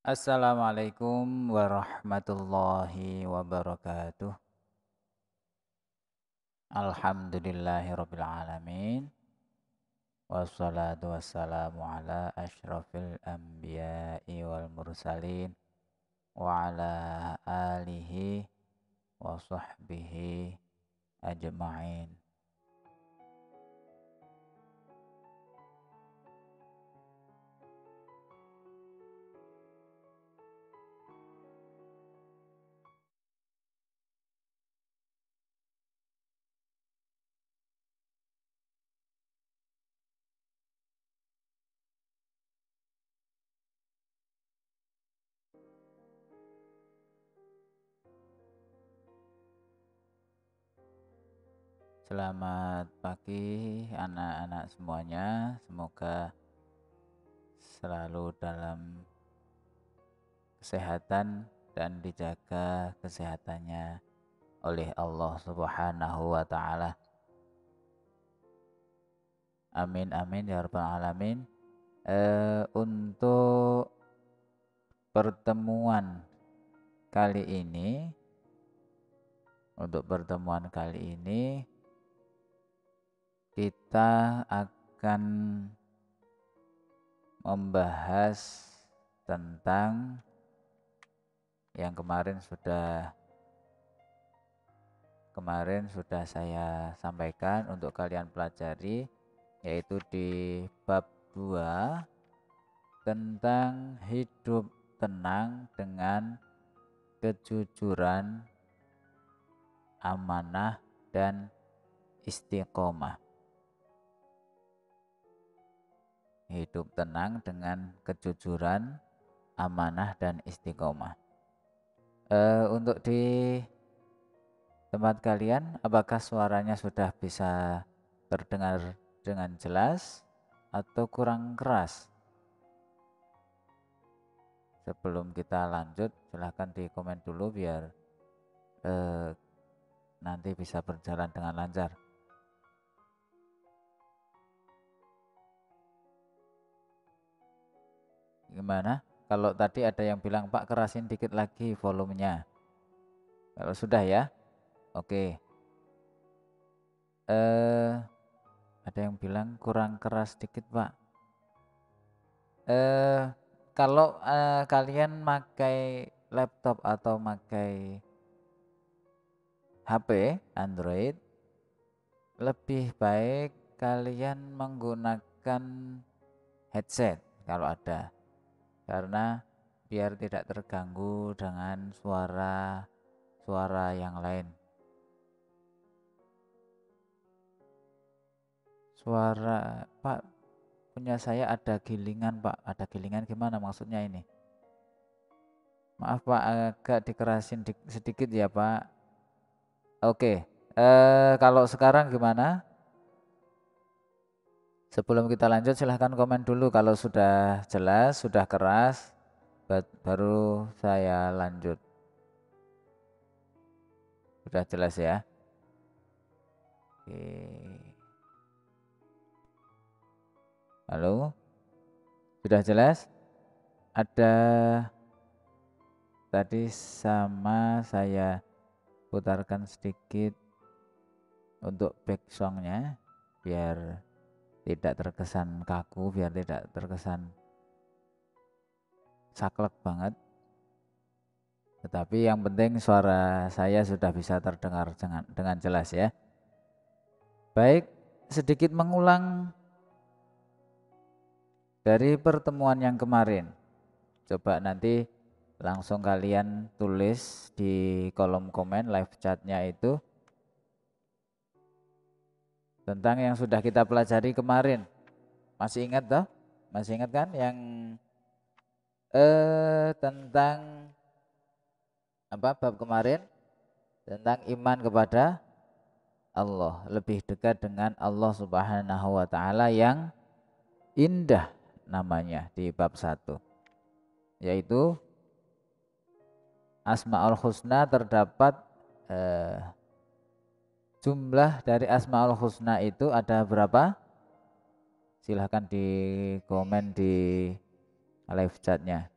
Assalamualaikum warahmatullahi wabarakatuh. Alhamdulillahirabbil alamin. Wassalatu wassalamu ala asyrafil anbiya'i wal mursalin wa ala alihi wa sahbihi ajma'in. Selamat pagi anak-anak semuanya. Semoga selalu dalam kesehatan dan dijaga kesehatannya oleh Allah Subhanahu wa taala. Amin amin ya rabbal alamin. Untuk pertemuan kali ini, kita akan membahas tentang yang kemarin sudah saya sampaikan untuk kalian pelajari, yaitu di bab 2 tentang hidup tenang dengan kejujuran, amanah, dan istiqomah. Hidup tenang dengan kejujuran, amanah, dan istiqomah. Untuk di tempat kalian, apakah suaranya sudah bisa terdengar dengan jelas atau kurang keras? Sebelum kita lanjut, silahkan di komen dulu biar nanti bisa berjalan dengan lancar. Gimana? Kalau tadi ada yang bilang, Pak kerasin dikit lagi volumenya. Kalau sudah ya, oke. Ada yang bilang kurang keras dikit, Pak. Kalau kalian pakai laptop atau pakai HP Android, lebih baik kalian menggunakan headset kalau ada, karena biar tidak terganggu dengan suara yang lain. Suara, Pak, punya saya ada gilingan, Pak. Ada gilingan gimana maksudnya ini? Maaf, Pak, agak dikerasin sedikit ya, Pak. Oke, kalau sekarang gimana? Sebelum kita lanjut silahkan komen dulu kalau sudah jelas, sudah keras, baru saya lanjut. Sudah jelas ya? Oke. Halo? Sudah jelas? ada tadi sama saya putarkan sedikit untuk back songnya biar tidak terkesan kaku, biar tidak terkesan saklek banget. Tetapi yang penting suara saya sudah bisa terdengar dengan jelas ya. Baik, sedikit mengulang dari pertemuan yang kemarin. Coba nanti langsung kalian tulis di kolom komen live chatnya itu tentang yang sudah kita pelajari kemarin. Masih ingat toh? Masih ingat kan yang tentang apa bab kemarin? Tentang iman kepada Allah, lebih dekat dengan Allah Subhanahu wa taala yang indah namanya di bab 1, yaitu Asmaul Husna. Terdapat jumlah dari Asmaul Husna itu ada berapa? Silahkan di komen di live chatnya.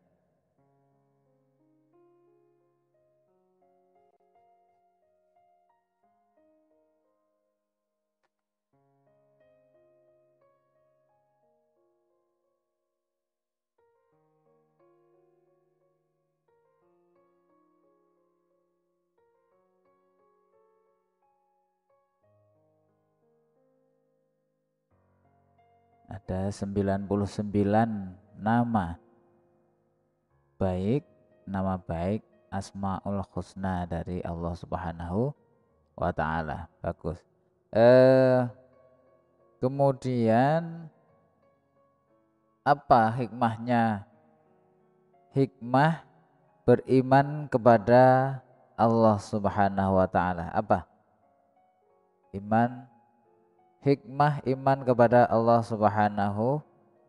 Ada 99 nama baik, nama baik Asmaul Husna dari Allah Subhanahu wa taala. Bagus. Kemudian apa hikmahnya? Hikmah beriman kepada Allah Subhanahu wa taala. Apa? Hikmah iman kepada Allah Subhanahu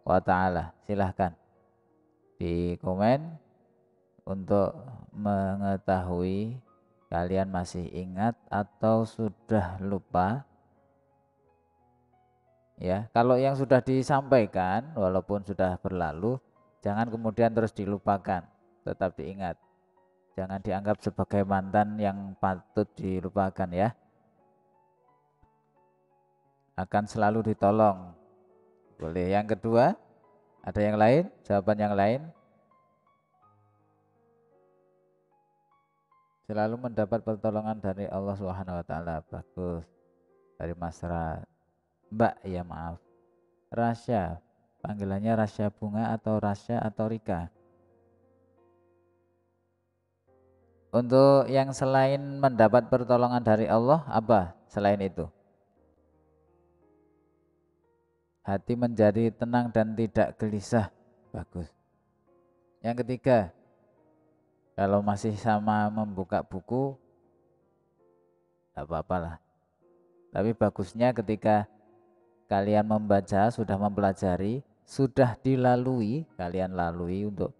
wa taala. Silahkan di komen untuk mengetahui kalian masih ingat atau sudah lupa. Ya, kalau yang sudah disampaikan walaupun sudah berlalu, jangan kemudian terus dilupakan, tetap diingat. Jangan dianggap sebagai mantan yang patut dilupakan ya. Akan selalu ditolong. Boleh. Yang kedua, ada yang lain? Jawaban yang lain? Selalu mendapat pertolongan dari Allah Subhanahu wa taala. Bagus. Dari Mas Mbak ya maaf. Rasya. Panggilannya Rasya Bunga atau Rasya atau Rika? Untuk yang selain mendapat pertolongan dari Allah, apa selain itu? Hati menjadi tenang dan tidak gelisah. Bagus. Yang ketiga, kalau masih sama membuka buku, tidak apa-apa lah. Tapi bagusnya ketika kalian membaca, sudah mempelajari, sudah dilalui, kalian lalui untuk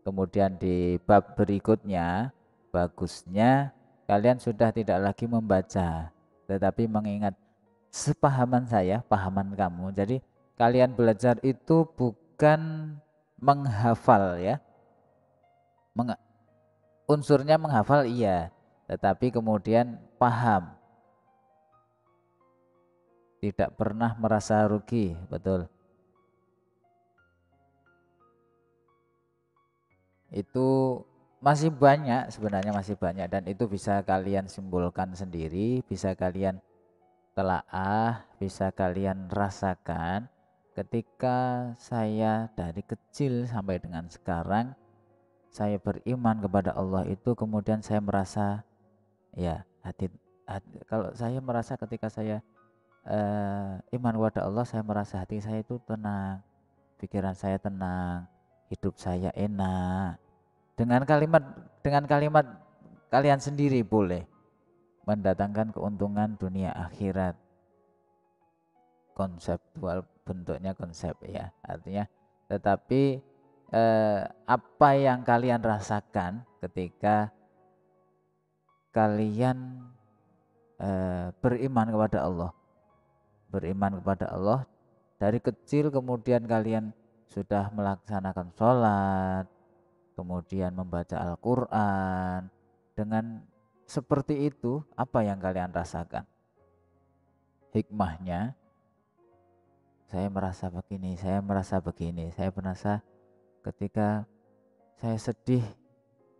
kemudian di bab berikutnya, bagusnya kalian sudah tidak lagi membaca, tetapi mengingat sepahaman saya, pahaman kamu. Jadi kalian belajar itu bukan menghafal ya. Unsurnya menghafal iya, tetapi kemudian paham. Tidak pernah merasa rugi, betul. Itu masih banyak, sebenarnya masih banyak, dan itu bisa kalian simpulkan sendiri, bisa kalian telaah, bisa kalian rasakan ketika saya dari kecil sampai dengan sekarang saya beriman kepada Allah itu, kemudian saya merasa ya kalau saya merasa ketika saya iman kepada Allah, saya merasa hati saya itu tenang, pikiran saya tenang, hidup saya enak. Dengan kalimat kalian sendiri boleh mendatangkan keuntungan dunia akhirat. Konseptual, bentuknya konsep ya, artinya tetapi apa yang kalian rasakan ketika kalian beriman kepada Allah, dari kecil kemudian kalian sudah melaksanakan sholat, kemudian membaca Al-Quran, dengan seperti itu apa yang kalian rasakan? Hikmahnya, saya merasa begini, saya merasa begini, saya merasa ketika saya sedih,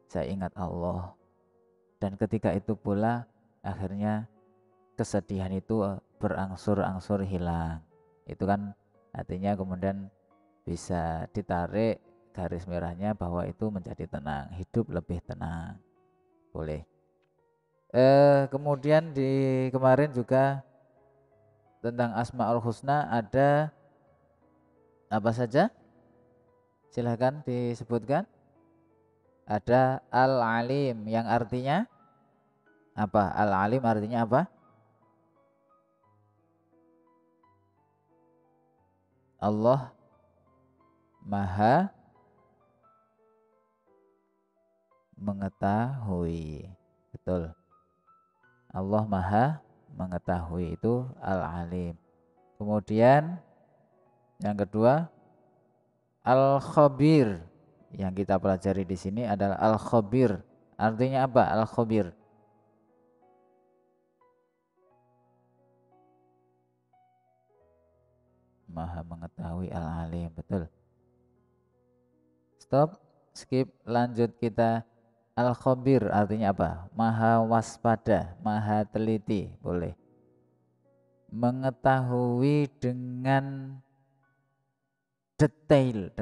saya ingat Allah. Dan ketika itu pula akhirnya kesedihan itu berangsur-angsur hilang. Itu kan artinya kemudian bisa ditarik garis merahnya bahwa itu menjadi tenang, hidup lebih tenang. Boleh. Kemudian di kemarin juga tentang Asmaul Husna ada apa saja? Silahkan disebutkan. Ada Al-Alim yang artinya apa? Al-Alim artinya apa? Allah Maha mengetahui. Betul. Allah Maha mengetahui, itu Al-Alim. Kemudian yang kedua Al-Khabir. Yang kita pelajari di sini adalah Al-Khabir. Artinya apa? Al-Khabir. Maha mengetahui, Al-Alim. Betul. Stop, skip, lanjut kita. Al-Khabir artinya apa? Maha waspada, maha teliti. Boleh. Mengetahui dengan detail,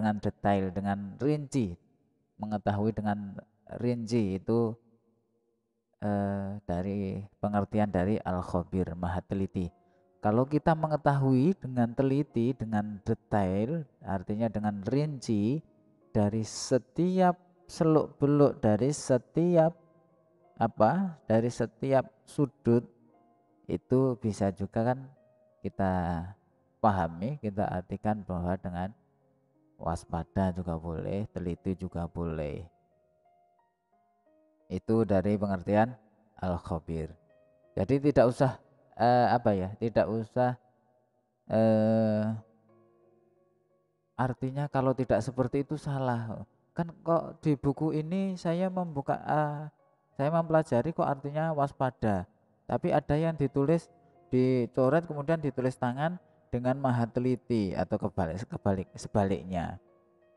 dengan rinci. Mengetahui dengan rinci itu dari pengertian dari al-khabir, maha teliti. Kalau kita mengetahui dengan teliti, dengan detail, artinya dengan rinci dari setiap seluk-beluk, dari setiap dari setiap sudut, itu bisa juga kan kita pahami, kita artikan bahwa dengan waspada juga boleh, teliti juga boleh. Itu dari pengertian al-khabir. Jadi tidak usah tidak usah artinya kalau tidak seperti itu salah. Kan kok di buku ini saya saya mempelajari kok artinya waspada. Tapi ada yang ditulis, dicoret kemudian ditulis tangan dengan maha teliti, atau sebaliknya.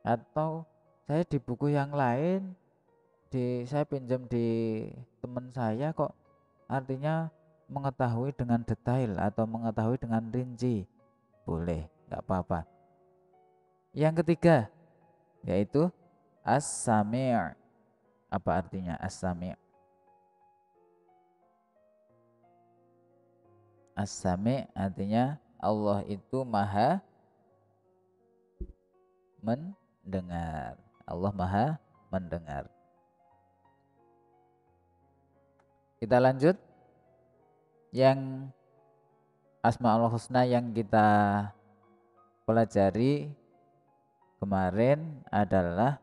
Atau saya di buku yang lain, saya pinjam di teman saya kok artinya mengetahui dengan detail atau mengetahui dengan rinci. Boleh, nggak apa-apa. Yang ketiga yaitu as-sami'. Apa artinya as-sami'? As-sami' artinya Allah itu maha mendengar. Allah maha mendengar. Kita lanjut. Yang Asmaul Husna yang kita pelajari kemarin adalah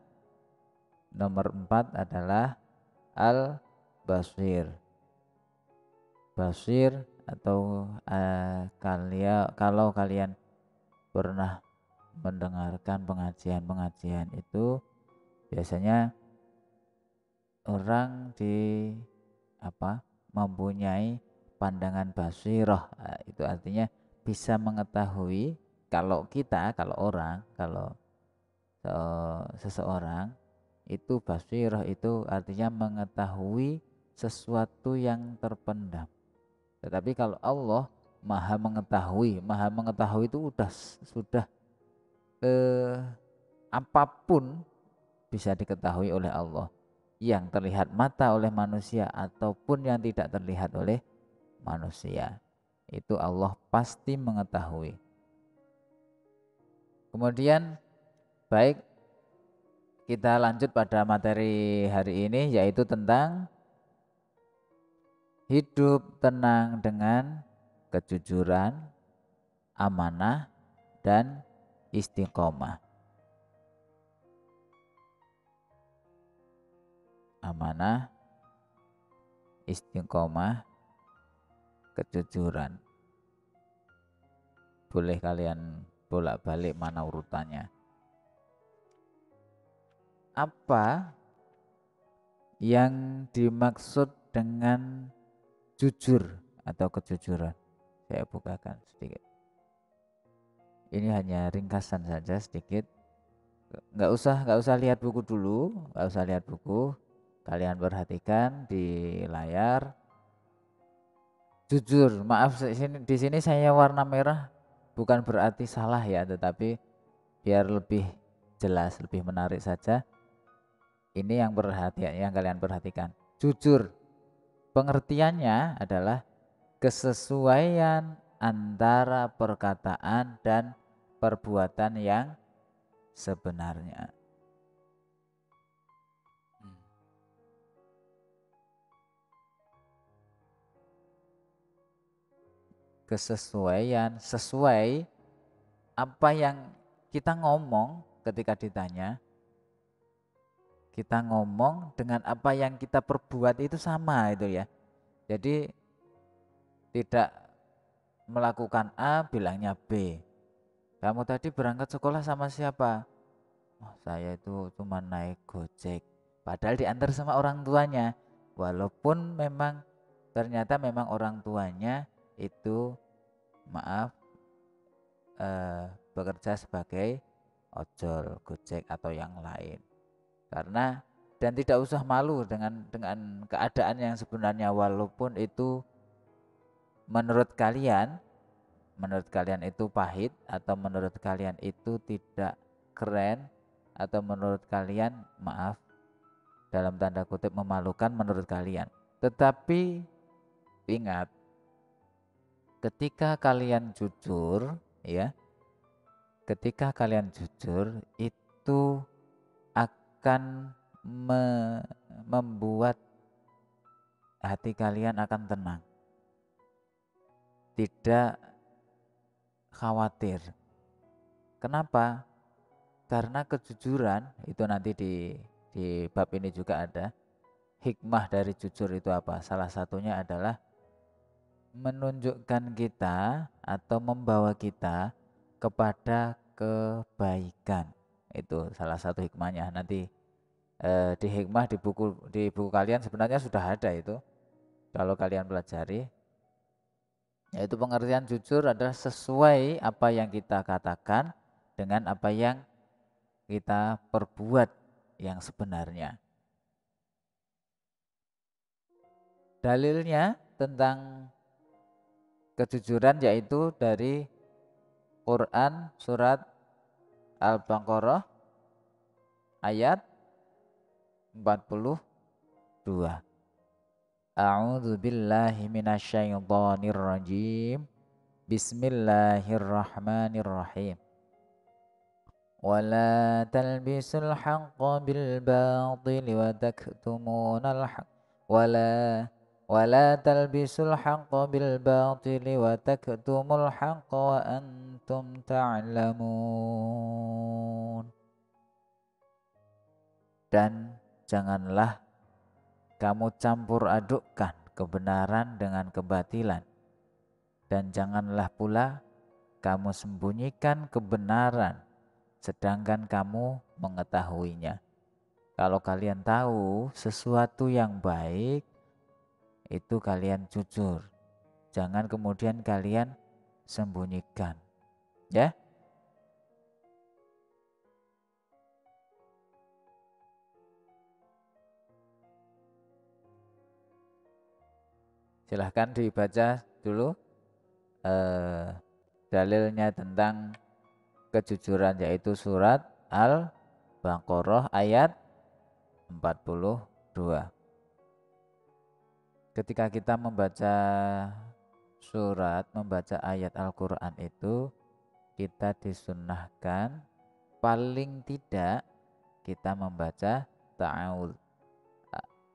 nomor 4 adalah Al-Basir. Basir atau kalau kalian pernah mendengarkan pengajian itu biasanya orang mempunyai pandangan basirah. Itu artinya bisa mengetahui, kalau seseorang itu basirah itu artinya mengetahui sesuatu yang terpendam. Tetapi kalau Allah maha mengetahui itu sudah apapun bisa diketahui oleh Allah, yang terlihat mata oleh manusia ataupun yang tidak terlihat oleh manusia. Itu Allah pasti mengetahui. Kemudian baik, kita lanjut pada materi hari ini, yaitu tentang hidup tenang dengan kejujuran, amanah, dan istiqomah. Amanah, istiqomah, kejujuran. Boleh kalian bolak-balik mana urutannya. apa yang dimaksud dengan jujur atau kejujuran. Saya bukakan sedikit. Ini hanya ringkasan saja sedikit. Nggak usah lihat buku dulu, nggak usah lihat buku. Kalian perhatikan di layar. Jujur, maaf di sini saya warna merah bukan berarti salah ya, tetapi biar lebih jelas, lebih menarik saja. Ini yang kalian perhatikan. Jujur, pengertiannya adalah kesesuaian antara perkataan dan perbuatan yang sebenarnya. Kesesuaian, sesuai apa yang kita ngomong ketika ditanya, kita ngomong dengan apa yang kita perbuat itu sama itu ya. Jadi tidak melakukan A bilangnya B. Kamu tadi berangkat sekolah sama siapa? Oh, saya itu cuma naik Gojek. Padahal diantar sama orang tuanya. Walaupun memang ternyata memang orang tuanya itu maaf bekerja sebagai ojol, Gojek atau yang lain. Karena dan tidak usah malu dengan keadaan yang sebenarnya, walaupun itu menurut kalian itu pahit, atau menurut kalian itu tidak keren, atau menurut kalian maaf dalam tanda kutip memalukan menurut kalian. Tetapi ingat, ketika kalian jujur ya, ketika kalian jujur itu akan membuat hati kalian akan tenang, tidak khawatir. Kenapa? Karena kejujuran itu nanti di bab ini juga ada. Hikmah dari jujur itu apa? Salah satunya adalah menunjukkan kita atau membawa kita kepada kebaikan. Itu salah satu hikmahnya. Nanti di hikmah di buku kalian sebenarnya sudah ada itu. Kalau kalian pelajari, yaitu pengertian jujur adalah sesuai apa yang kita katakan dengan apa yang kita perbuat yang sebenarnya. Dalilnya tentang kejujuran yaitu dari Quran surat Al-Baqarah ayat 42. A'udzu billahi minasyaitonir rajim. Bismillahirrahmanirrahim. Wala talbisul haqqo bil batili wa taktumunal haqq wala talbisul haqqo bil batili wa taktumul haqqo wa antum ta'lamun. Dan janganlah kamu campur adukkan kebenaran dengan kebatilan, dan janganlah pula kamu sembunyikan kebenaran sedangkan kamu mengetahuinya. Kalau kalian tahu sesuatu yang baik, itu kalian jujur. Jangan kemudian kalian sembunyikan. Ya. Silahkan dibaca dulu dalilnya tentang kejujuran, yaitu surat Al-Baqarah ayat 42. Ketika kita membaca membaca ayat Al-Quran itu, kita disunnahkan paling tidak kita membaca ta'awudz,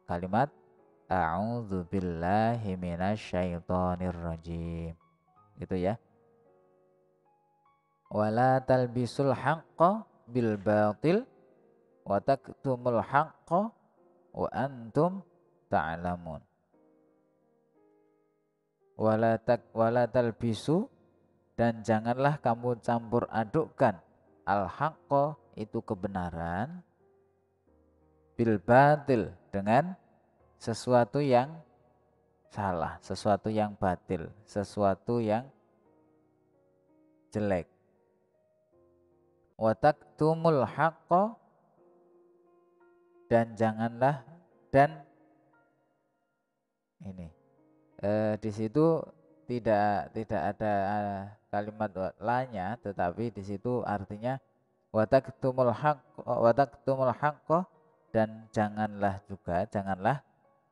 kalimat a'udzu billahi minasyaitonir rajim, gitu ya. Wala talbisul haqqo bil batil wa taktumul haqqo wa antum ta'lamun. Wala talbisu, dan janganlah kamu campur adukkan al haqqo itu kebenaran, bil batil, dengan sesuatu yang salah, sesuatu yang batil, sesuatu yang jelek. Wa taktumul haqqo, dan janganlah, dan ini di situ tidak ada kalimat lanya, tetapi di situ artinya wa taktumul haqqo, dan janganlah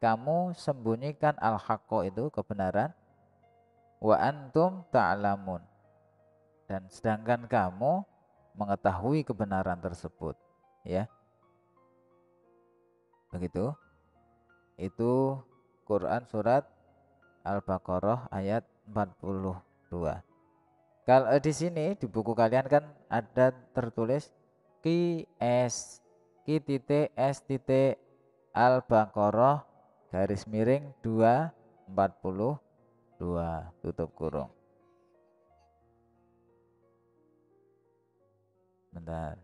kamu sembunyikan al haqqo, itu kebenaran, wa antum ta'lamun, dan sedangkan kamu mengetahui kebenaran tersebut, ya. Begitu. Itu Quran surat Al-Baqarah ayat 42. Kalau di sini di buku kalian kan ada tertulis ki titik s titik Al-Baqarah garis miring 242 tutup kurung. Bentar.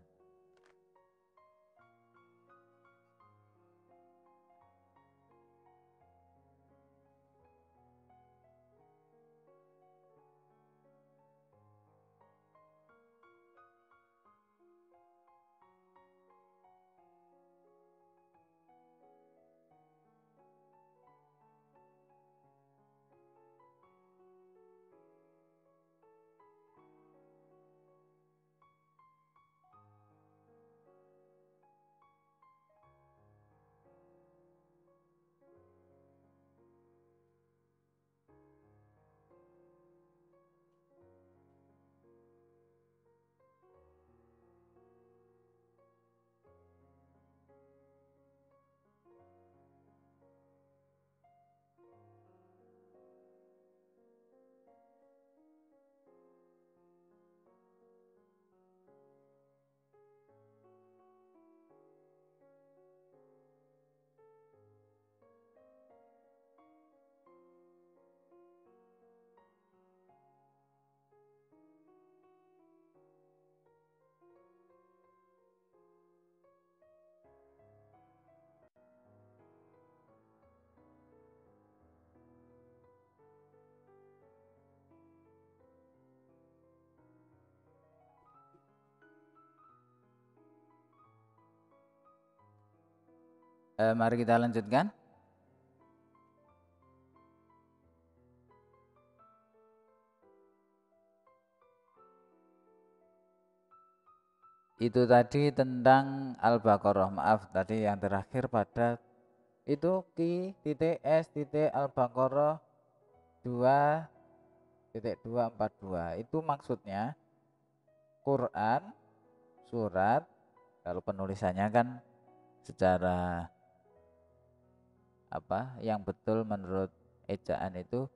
Mari kita lanjutkan. Itu tadi tentang Al-Baqarah. Maaf tadi yang terakhir pada itu ki titik s titik Al-Baqarah 2.242. Itu maksudnya Quran surat, kalau penulisannya kan secara apa yang betul menurut ejaan itu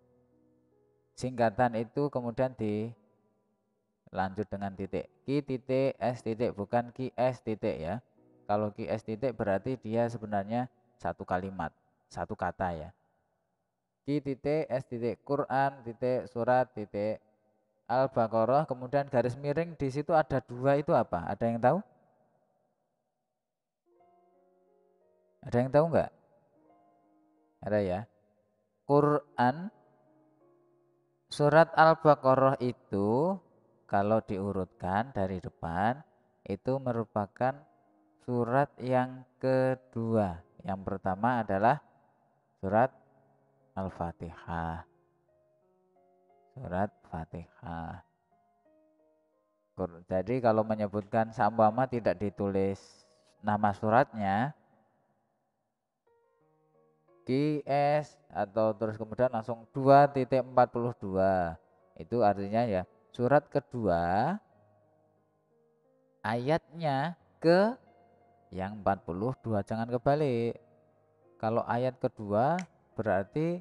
singkatan itu kemudian dilanjut dengan titik, ki titik s titik, bukan ki s titik ya. Kalau ki s titik berarti dia sebenarnya satu kalimat, satu kata ya. Ki titik s titik Quran titik surat titik Al-Baqarah, kemudian garis miring, di situ ada dua, itu apa? Ada yang tahu? Ada yang tahu nggak? Ada ya. Quran surat Al-Baqarah itu kalau diurutkan dari depan itu merupakan surat yang kedua. Yang pertama adalah surat Al-Fatihah. Surat Fatihah. Jadi kalau menyebutkan seumpama tidak ditulis nama suratnya QS atau terus kemudian langsung 2.42, itu artinya ya surat kedua ayatnya ke yang 42, jangan kebalik. Kalau ayat kedua berarti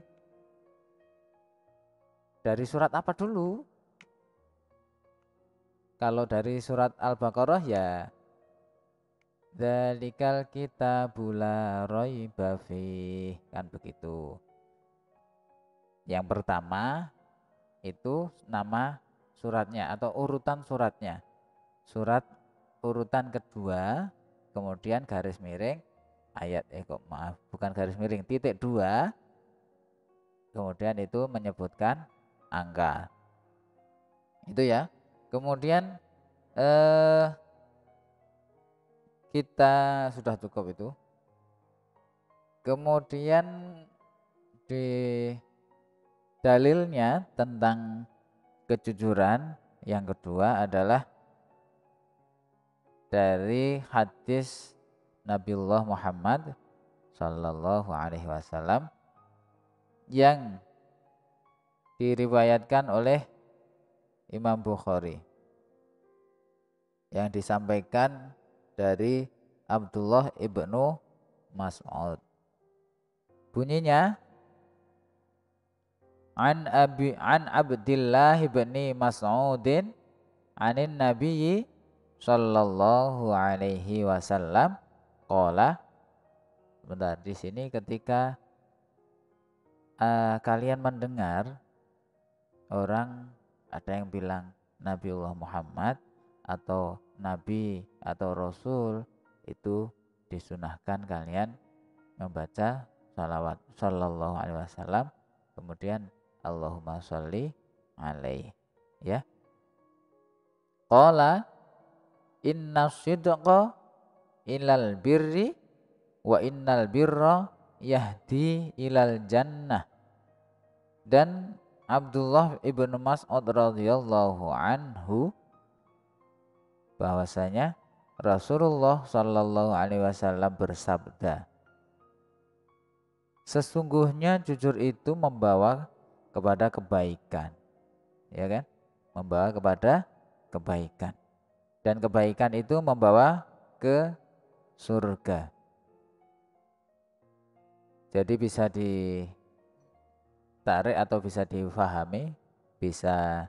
dari surat apa dulu? Kalau dari surat Al-Baqarah ya dzalikal kitabul la raiba fih, kan begitu. Yang pertama itu nama suratnya atau urutan suratnya. Surat urutan kedua, kemudian garis miring ayat kok maaf, bukan garis miring, titik 2, kemudian itu menyebutkan angka. Itu ya. Kemudian kita sudah cukup itu. Kemudian di dalilnya tentang kejujuran yang kedua adalah dari hadis Nabiullah Muhammad Sallallahu Alaihi Wasallam yang diriwayatkan oleh Imam Bukhari, yang disampaikan dari Abdullah ibnu Mas'ud. Bunyinya, an Abdillah ibni Mas'udin anin Nabiyyi sallallahu alaihi wasallam qala. Bentar, di sini ketika kalian mendengar orang ada yang bilang Nabiullah Muhammad atau Nabi atau Rasul, itu disunahkan kalian membaca salawat sallallahu alaihi wasallam, kemudian Allahumma sholli alaihi, ya. Qala inna sidqa ilal birri wa innal birra yahdi ilal jannah. Dan Abdullah ibnu Mas'ud radhiyallahu anhu bahwasanya Rasulullah sallallahu alaihi wasallam bersabda, sesungguhnya jujur itu membawa kepada kebaikan, ya kan? Membawa kepada kebaikan. Dan kebaikan itu membawa ke surga. Jadi bisa ditarik atau bisa difahami, bisa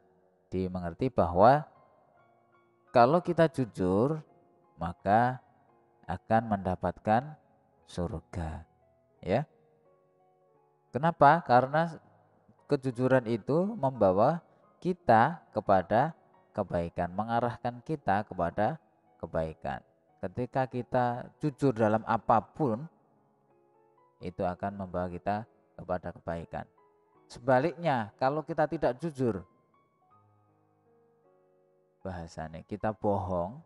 dimengerti bahwa kalau kita jujur maka akan mendapatkan surga, ya. Kenapa? Karena kejujuran itu membawa kita kepada kebaikan, mengarahkan kita kepada kebaikan. Ketika kita jujur dalam apapun, itu akan membawa kita kepada kebaikan. Sebaliknya, kalau kita tidak jujur, bahasanya kita bohong,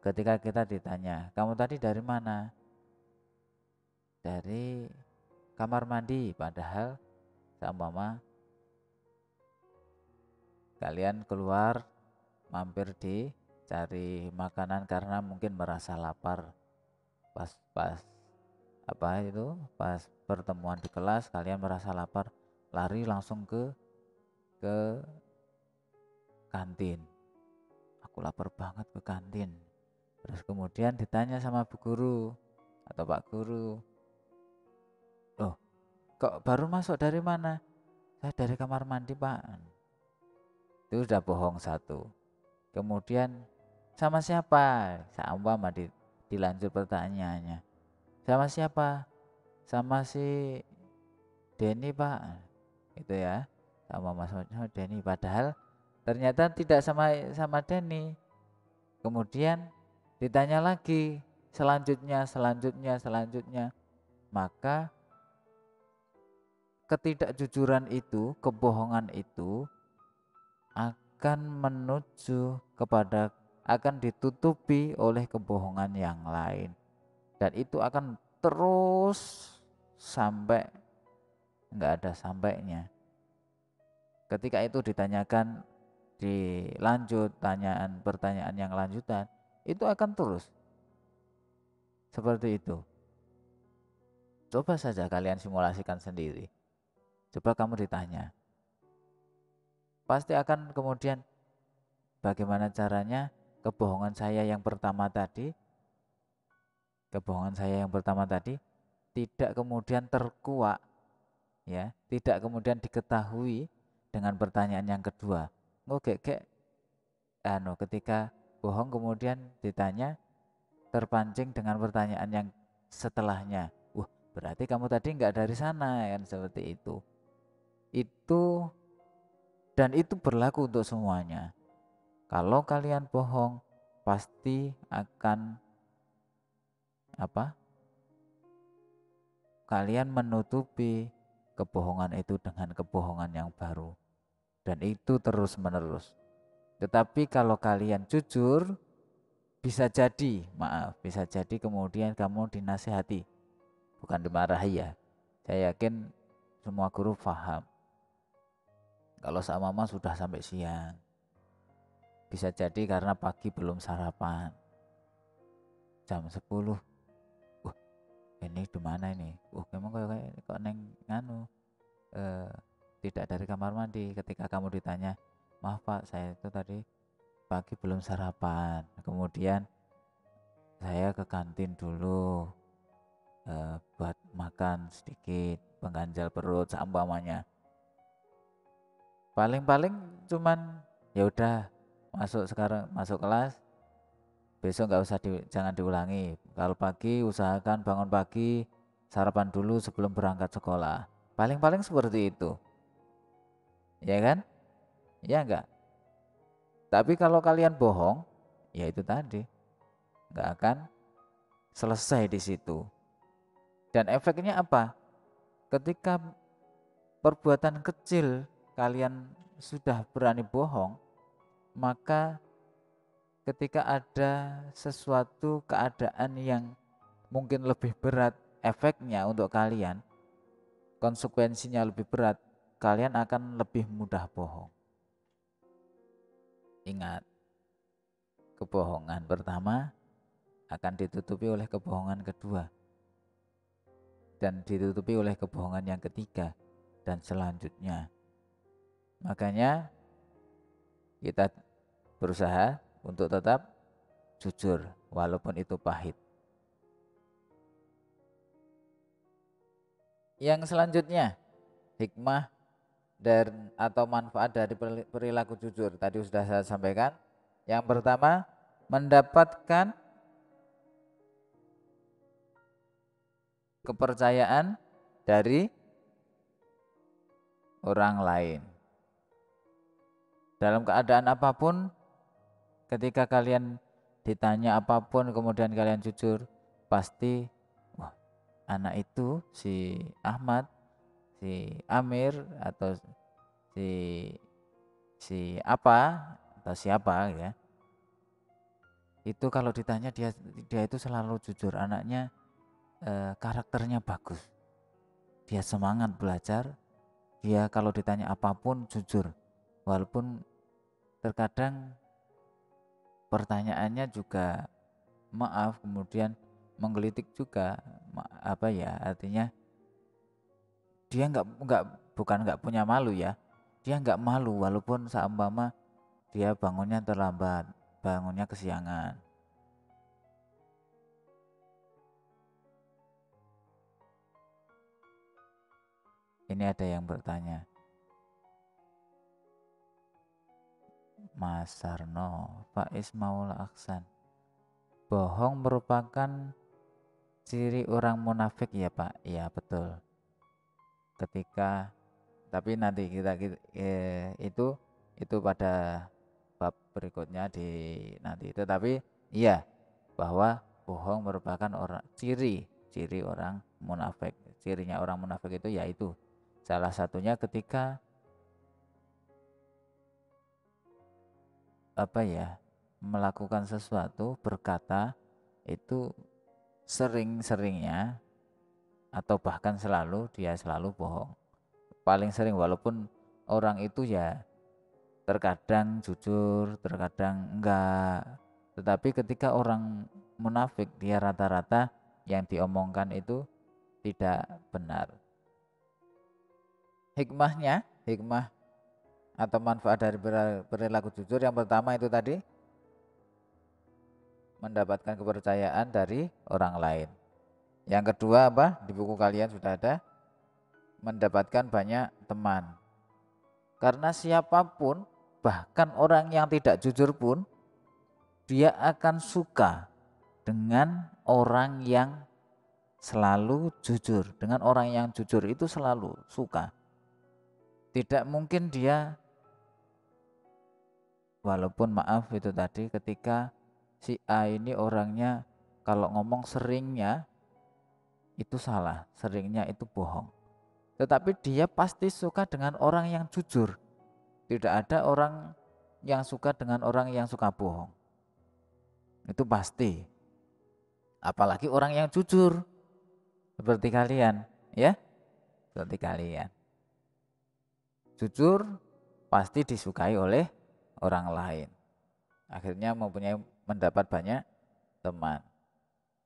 ketika kita ditanya, kamu tadi dari mana? Dari kamar mandi, padahal seumpama kalian keluar mampir di cari makanan karena mungkin merasa lapar, pas pertemuan di kelas kalian merasa lapar, lari langsung ke kantin, aku lapar banget ke kantin. Terus kemudian ditanya sama bu guru atau pak guru, loh kok baru masuk dari mana? Saya dari kamar mandi pak. Itu sudah bohong satu. Kemudian sama siapa? Seumpama dilanjut pertanyaannya, sama siapa? Sama si Denny pak, itu ya, sama Mas Denny, padahal ternyata tidak sama Denny. Kemudian ditanya lagi selanjutnya, maka ketidakjujuran itu, kebohongan itu akan ditutupi oleh kebohongan yang lain, dan itu akan terus sampai nggak ada sampainya. Ketika itu ditanyakan, dilanjut pertanyaan yang lanjutan, itu akan terus seperti itu. Coba saja kalian simulasikan sendiri. Coba kamu ditanya, pasti akan kemudian bagaimana caranya kebohongan saya yang pertama tadi tidak kemudian terkuak, ya, tidak kemudian diketahui dengan pertanyaan yang kedua. Ketika bohong kemudian ditanya terpancing dengan pertanyaan yang setelahnya, berarti kamu tadi nggak dari sana, kan, seperti itu. Dan itu berlaku untuk semuanya. Kalau kalian bohong, pasti akan kalian menutupi kebohongan itu dengan kebohongan yang baru. Dan itu terus menerus. Tetapi kalau kalian jujur, bisa jadi, bisa jadi kemudian kamu dinasihati, bukan dimarahi ya. Saya yakin semua guru paham. Kalau sama mama sudah sampai siang, bisa jadi karena pagi belum sarapan. Jam 10, ini di mana ini? Memang kok neng nganu tidak dari kamar mandi. Ketika kamu ditanya, maaf pak, saya itu tadi pagi belum sarapan, kemudian saya ke kantin dulu buat makan sedikit pengganjal perut seumpamanya. Paling cuman ya udah, sekarang masuk kelas, besok nggak usah jangan diulangi. Kalau pagi usahakan bangun pagi, sarapan dulu sebelum berangkat sekolah. Paling seperti itu, ya kan? Ya enggak. Tapi kalau kalian bohong, ya itu tadi, nggak akan selesai di situ. Dan efeknya apa? Ketika perbuatan kecil kalian sudah berani bohong, maka ketika ada sesuatu keadaan yang mungkin lebih berat efeknya untuk kalian, konsekuensinya lebih berat, kalian akan lebih mudah bohong. Ingat, kebohongan pertama akan ditutupi oleh kebohongan kedua, dan ditutupi oleh kebohongan yang ketiga, dan selanjutnya. Makanya kita berusaha untuk tetap jujur walaupun itu pahit. Yang selanjutnya, hikmah dan atau manfaat dari perilaku jujur tadi sudah saya sampaikan. Yang pertama, mendapatkan kepercayaan dari orang lain. Dalam keadaan apapun, ketika kalian ditanya apapun kemudian kalian jujur, pasti wah, anak itu si Ahmad, si Amir, atau si apa atau siapa ya, itu kalau ditanya dia itu selalu jujur, anaknya karakternya bagus, dia semangat belajar, dia kalau ditanya apapun jujur, walaupun terkadang pertanyaannya juga maaf kemudian menggelitik juga, apa ya, artinya dia bukan nggak punya malu ya, dia nggak malu walaupun seumpama dia bangunnya terlambat, bangunnya kesiangan. Ini ada yang bertanya, Mas Sarno, Pak Ismaul Aksan, bohong merupakan ciri orang munafik ya Pak? Iya betul. Ketika, tapi nanti itu pada bab berikutnya di nanti. Tetapi iya, bahwa bohong merupakan ciri orang munafik. Cirinya orang munafik itu yaitu salah satunya ketika melakukan sesuatu, berkata itu sering-seringnya atau bahkan dia selalu bohong. Paling sering, walaupun orang itu ya terkadang jujur, terkadang enggak. Tetapi ketika orang munafik, dia rata-rata yang diomongkan itu tidak benar. Hikmah atau manfaat dari perilaku jujur, yang pertama itu tadi, mendapatkan kepercayaan dari orang lain. Yang kedua apa? Di buku kalian sudah ada, mendapatkan banyak teman. Karena siapapun, bahkan orang yang tidak jujur pun, dia akan suka dengan orang yang selalu jujur. Dengan orang yang jujur itu selalu suka. Tidak mungkin dia, walaupun maaf itu tadi, ketika si A ini orangnya kalau ngomong seringnya itu salah, seringnya itu bohong. Tetapi dia pasti suka dengan orang yang jujur. Tidak ada orang yang suka dengan orang yang suka bohong. Itu pasti. Apalagi orang yang jujur seperti kalian, ya. Seperti kalian. Jujur pasti disukai oleh orang lain. Akhirnya mendapat banyak teman.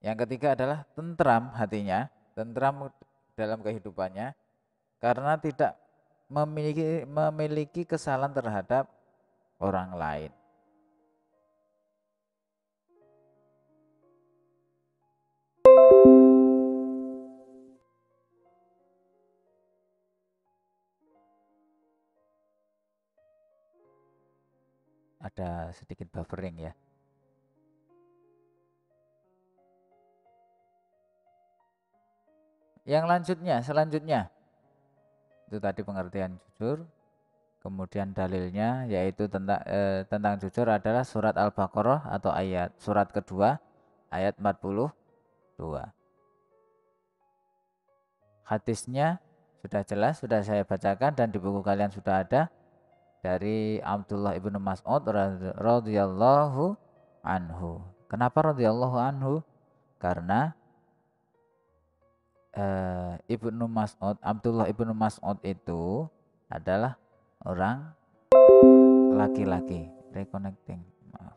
Yang ketiga adalah tentram hatinya, tentram dalam kehidupannya karena tidak memiliki kesalahan terhadap orang lain. Ada sedikit buffering ya. Yang selanjutnya itu tadi pengertian jujur. Kemudian dalilnya yaitu tentang jujur adalah surat Al-Baqarah atau surat kedua ayat 42. Hadisnya sudah jelas, sudah saya bacakan dan di buku kalian sudah ada dari Abdullah ibnu Mas'ud radhiyallahu anhu. Kenapa radhiyallahu anhu? Karena Abdullah ibnu Mas'ud itu adalah orang laki-laki. Reconnecting, maaf.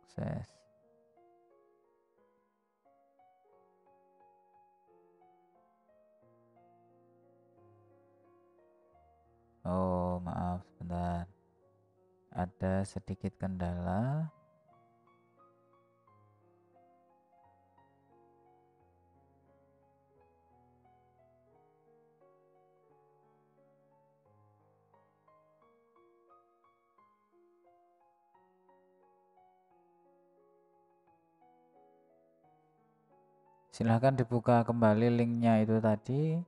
Sukses. Oh maaf, sebentar. Ada sedikit kendala. Silahkan dibuka kembali linknya itu tadi.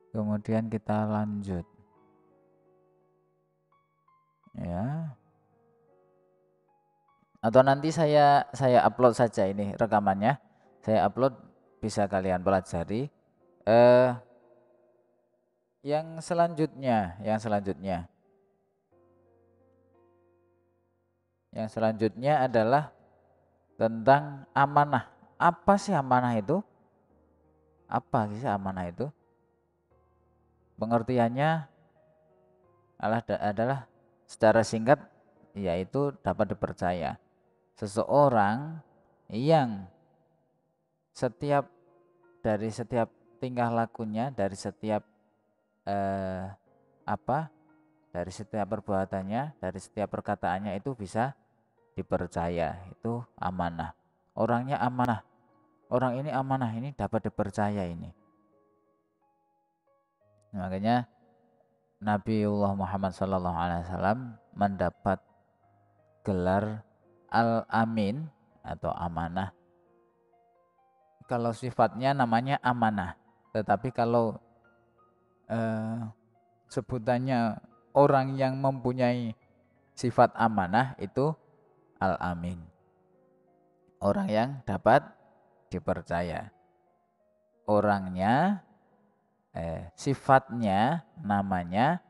Kemudian kita lanjut. Ya. Atau nanti saya upload saja ini rekamannya. Saya upload, bisa kalian pelajari. Yang selanjutnya. Yang selanjutnya adalah tentang amanah. Apa sih amanah itu? Apa sih amanah itu? Pengertiannya adalah secara singkat yaitu dapat dipercaya. Seseorang yang dari setiap tingkah lakunya, dari setiap dari setiap perbuatannya, dari setiap perkataannya itu bisa dipercaya. Itu amanah. Orangnya amanah. Orang ini amanah, ini dapat dipercaya ini. Makanya Nabiullah Muhammad SAW mendapat gelar Al-Amin atau amanah. Kalau sifatnya namanya amanah, tetapi kalau sebutannya orang yang mempunyai sifat amanah itu Al-Amin. Orang yang dapat dipercaya. Orangnya sifatnya namanya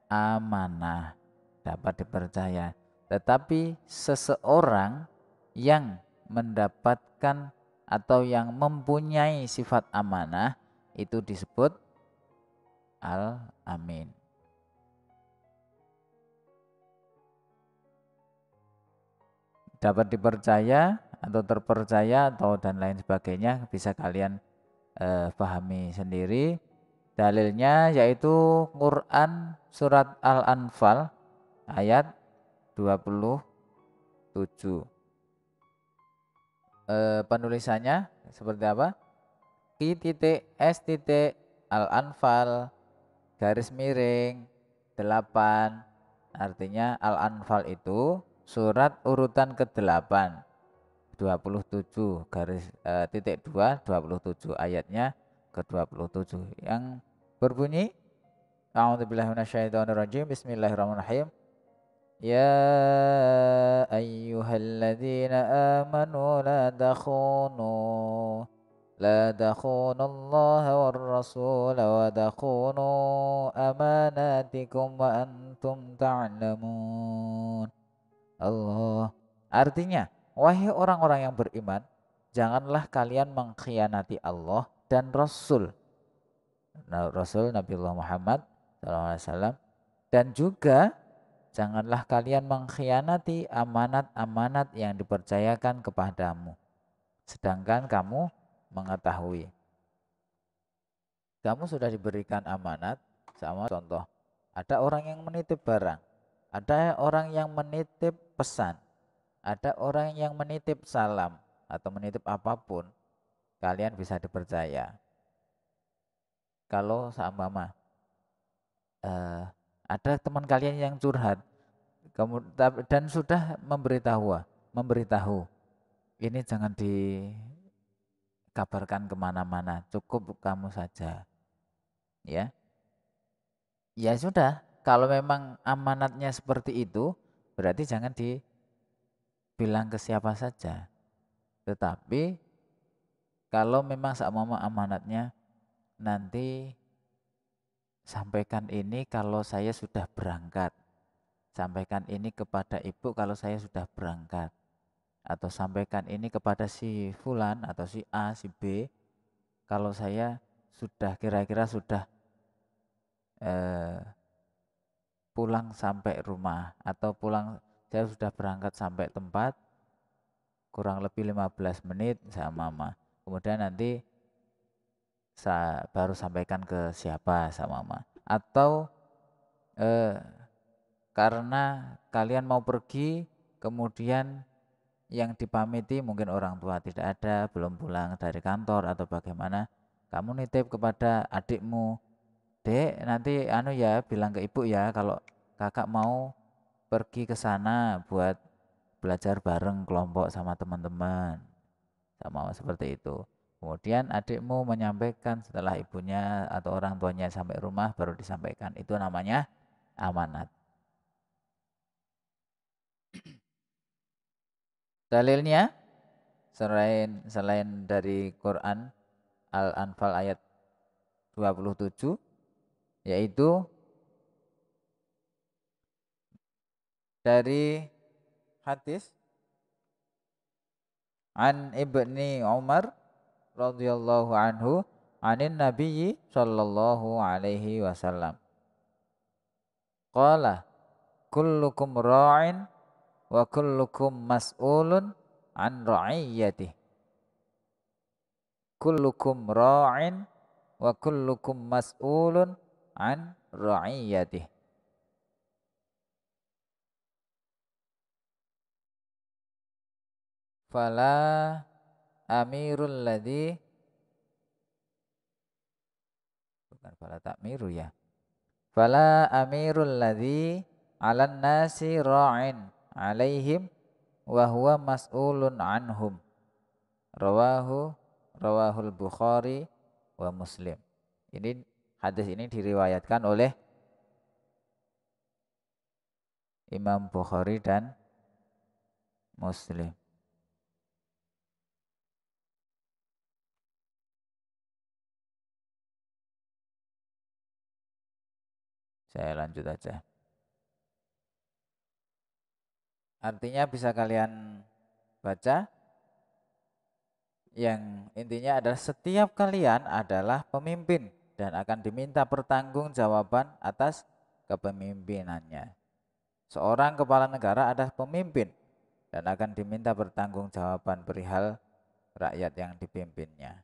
amanah, dapat dipercaya. Tetapi seseorang yang mendapatkan atau yang mempunyai sifat amanah itu disebut Al-Amin. Dapat dipercaya atau terpercaya atau dan lain sebagainya bisa kalian pahami sendiri. Dalilnya yaitu Quran surat Al-Anfal ayat 27. Penulisannya seperti apa? Q.S. Al-Anfal garis miring 8. Artinya Al-Anfal itu surat urutan ke-8 27 garis titik 2 27 ayatnya ke-27 yang berbunyi A'udzubillahi minasyaitonirrajim. Bismillahirrahmanirrahim. Ya ayyuhalladzina amanu la takhunullaha war rasul wa takhunu amanatikum wa antum ta'lamun. Allah. Artinya, wahai orang-orang yang beriman, janganlah kalian mengkhianati Allah dan Rasul. Rasul Nabiullah Muhammad SAW, dan juga janganlah kalian mengkhianati amanat-amanat yang dipercayakan kepadamu. Sedangkan kamu mengetahui. Kamu sudah diberikan amanat, sama contoh. Ada orang yang menitip barang, ada orang yang menitip pesan, ada orang yang menitip salam atau menitip apapun, kalian bisa dipercaya. Kalau seumpama ada teman kalian yang curhat, kamu dan sudah memberitahu, ini jangan dikabarkan kemana-mana, cukup kamu saja, ya. Ya sudah, kalau memang amanatnya seperti itu, berarti jangan dibilang ke siapa saja. Tetapi kalau memang seumpama amanatnya, nanti sampaikan ini kalau saya sudah berangkat. Sampaikan ini kepada ibu kalau saya sudah berangkat. Atau sampaikan ini kepada si fulan atau si A, si B kalau saya sudah kira-kira sudah pulang sampai rumah, atau saya sudah berangkat sampai tempat kurang lebih 15 menit sama mama. Kemudian nanti saya baru sampaikan ke siapa sama mama. Atau karena kalian mau pergi, kemudian yang dipamiti mungkin orang tua tidak ada, belum pulang dari kantor atau bagaimana, kamu nitip kepada adikmu, Dek, nanti ya bilang ke ibu ya kalau kakak mau pergi ke sana buat belajar bareng kelompok sama teman-teman, sama seperti itu. Kemudian adikmu menyampaikan setelah ibunya atau orang tuanya sampai rumah baru disampaikan. Itu namanya amanat. Dalilnya selain dari Quran Al-Anfal ayat 27, yaitu dari hadis an Ibni Umar radhiyallahu anhu anin nabiyyi sallallahu alaihi wasallam qala kullukum ra'in wa kullukum mas'ulun an ra'iyyatihi. Kullukum ra'in wa kullukum mas'ulun an ra'iyyatihi. Fala amirul ladzi, bukan fala takmiru ya. Fala amirul ladzi 'alan nasi ra'in 'alaihim wa huwa mas'ulun anhum. Rawahul Bukhari wa Muslim. Hadis ini diriwayatkan oleh Imam Bukhari dan Muslim. Saya lanjut aja. Artinya bisa kalian baca, yang intinya adalah setiap kalian adalah pemimpin dan akan diminta pertanggungjawaban atas kepemimpinannya. Seorang kepala negara adalah pemimpin dan akan diminta pertanggungjawaban perihal rakyat yang dipimpinnya.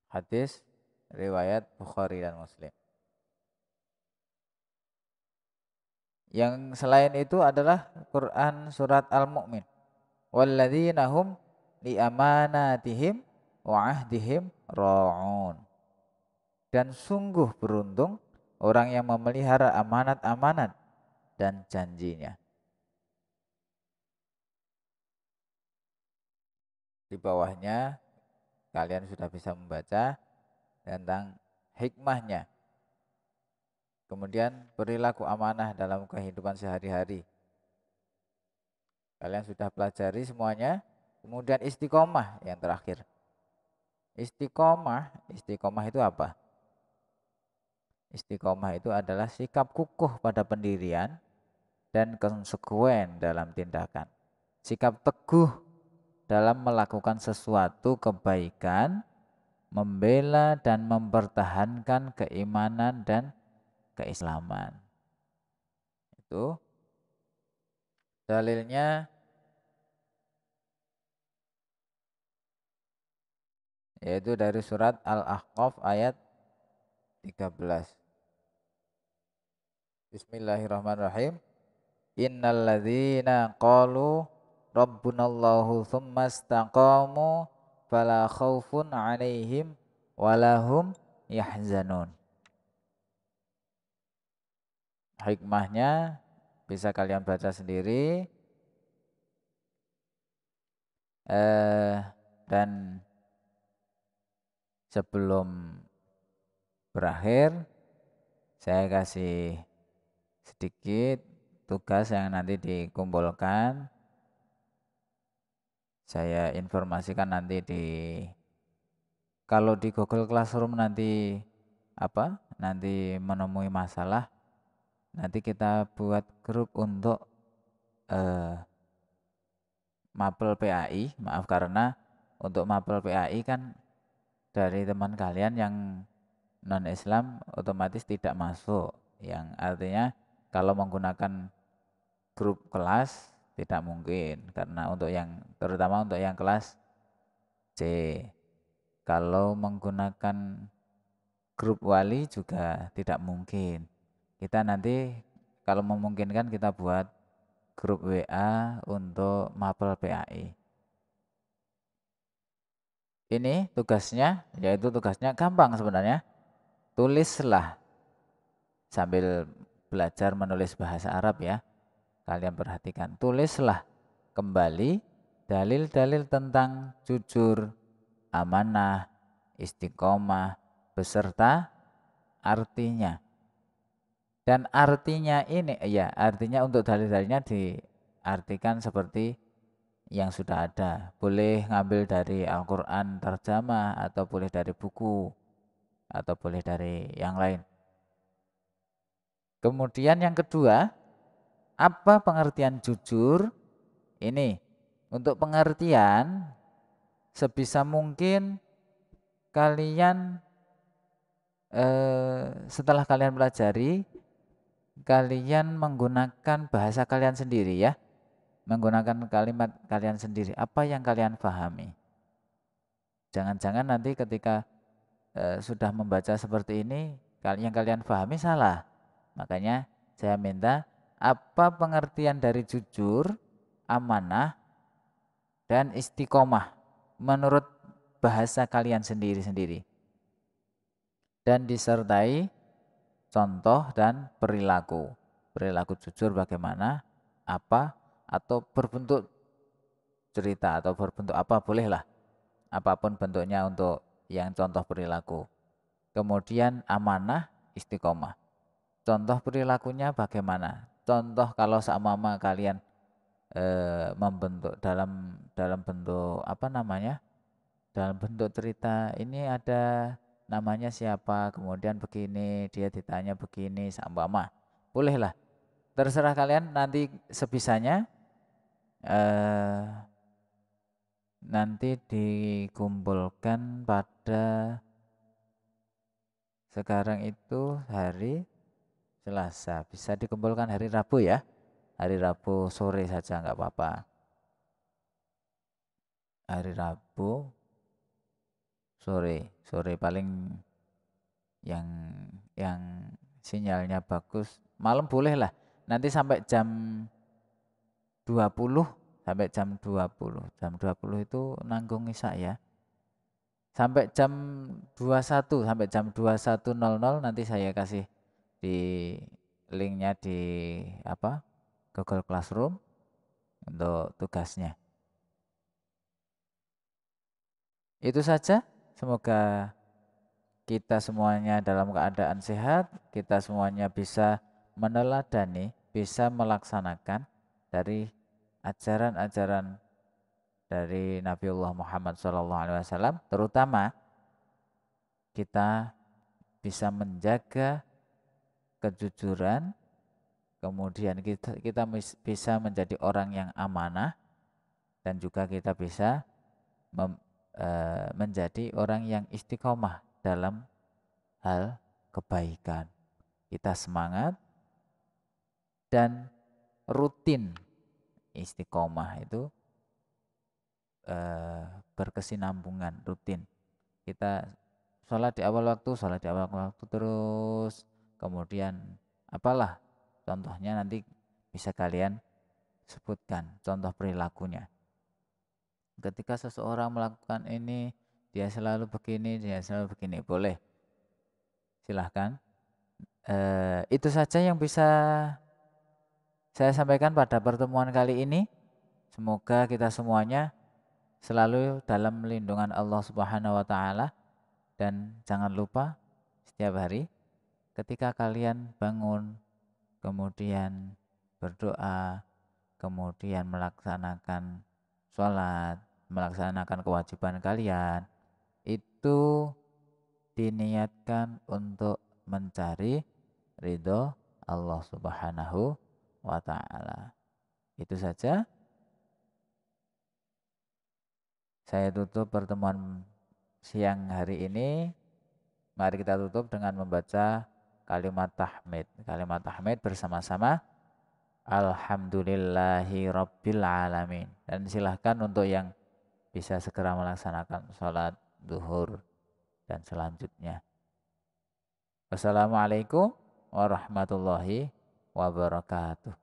Hadis riwayat Bukhari dan Muslim. Yang selain itu adalah Quran surat Al-Mu'min. Walladzina hum li amanatihim wa ahdihim ra'un. Dan sungguh beruntung orang yang memelihara amanat-amanat dan janjinya. Di bawahnya kalian sudah bisa membaca tentang hikmahnya. Kemudian perilaku amanah dalam kehidupan sehari-hari. Kalian sudah pelajari semuanya. Kemudian istiqomah yang terakhir. Istiqomah itu apa? Istiqomah itu adalah sikap kukuh pada pendirian dan konsekuen dalam tindakan. Sikap teguh dalam melakukan sesuatu kebaikan, membela dan mempertahankan keimanan dan keislaman. Itu dalilnya yaitu dari surat Al-Ahqaf ayat 13. Bismillahirrahmanirrahim. Innal ladzina qalu rabbunallahu tsumma istaqamu fala khaufun 'alaihim walahum yahzanun. Hikmahnya bisa kalian baca sendiri. Dan sebelum berakhir saya kasih sedikit tugas yang nanti dikumpulkan. Saya informasikan nanti kalau di Google Classroom nanti nanti menemui masalah, nanti kita buat grup untuk mapel PAI. Maaf, karena untuk mapel PAI kan dari teman kalian yang non Islam otomatis tidak masuk, yang artinya kalau menggunakan grup kelas tidak mungkin, karena terutama untuk yang kelas C. Kalau menggunakan grup wali juga tidak mungkin. Kita nanti kalau memungkinkan kita buat grup WA untuk mapel PAI. Ini tugasnya, yaitu tugasnya gampang sebenarnya. Tulislah sambil belajar menulis bahasa Arab ya. Kalian perhatikan, tulislah kembali dalil-dalil tentang jujur, amanah, istiqomah beserta artinya. Dan artinya ini artinya untuk dalil-dalilnya diartikan seperti yang sudah ada. Boleh ngambil dari Al-Qur'an terjemah atau boleh dari buku atau boleh dari yang lain. Kemudian yang kedua, apa pengertian jujur? Ini untuk pengertian sebisa mungkin kalian setelah kalian pelajari, kalian menggunakan bahasa kalian sendiri ya. Menggunakan kalimat kalian sendiri, apa yang kalian pahami. Jangan-jangan nanti ketika sudah membaca seperti ini, yang kalian pahami salah. Makanya saya minta apa pengertian dari jujur, amanah, dan istiqomah menurut bahasa kalian sendiri-sendiri. Dan disertai contoh dan perilaku. Perilaku jujur bagaimana, apa, atau berbentuk cerita atau berbentuk apa bolehlah. Apapun bentuknya untuk yang contoh perilaku. Kemudian amanah, istiqomah. Contoh perilakunya bagaimana? Contoh kalau seumpama kalian membentuk dalam bentuk dalam bentuk cerita, ini ada namanya siapa, kemudian begini, dia ditanya begini, seumpama. Bolehlah. Terserah kalian nanti sebisanya nanti dikumpulkan pada sekarang itu hari Selasa, bisa dikumpulkan hari Rabu ya. Hari Rabu sore saja nggak apa-apa. Hari Rabu sore paling yang sinyalnya bagus. Malam boleh lah. Nanti sampai jam 20 sampai jam 20. Jam 20 itu nanggung isya ya. Sampai jam 21 sampai jam 21.00 nanti saya kasih di linknya di Google Classroom untuk tugasnya. Itu saja. Semoga kita semuanya dalam keadaan sehat, kita semuanya bisa meneladani, bisa melaksanakan dari ajaran-ajaran dari Nabiullah Muhammad SAW, terutama kita bisa menjaga kejujuran, kemudian kita bisa menjadi orang yang amanah, dan juga kita bisa menjadi orang yang istiqomah dalam hal kebaikan. Kita semangat dan rutin istiqomah itu berkesinambungan, rutin. Kita sholat di awal waktu terus, kemudian apalah contohnya, nanti bisa kalian sebutkan contoh perilakunya. Ketika seseorang melakukan ini, dia selalu begini, boleh, silahkan. Itu saja yang bisa saya sampaikan pada pertemuan kali ini. Semoga kita semuanya selalu dalam lindungan Allah Subhanahu wa taala, dan jangan lupa setiap hari ketika kalian bangun, kemudian berdoa, kemudian melaksanakan sholat, melaksanakan kewajiban kalian, itu diniatkan untuk mencari ridho Allah Subhanahu wa taala. Itu saja. Saya tutup pertemuan siang hari ini. Mari kita tutup dengan membaca kalimat tahmid. Kalimat tahmid bersama-sama. Alhamdulillahi Rabbil Alamin. Dan silahkan untuk yang bisa segera melaksanakan sholat zuhur dan selanjutnya. Wassalamualaikum warahmatullahi wabarakatuh.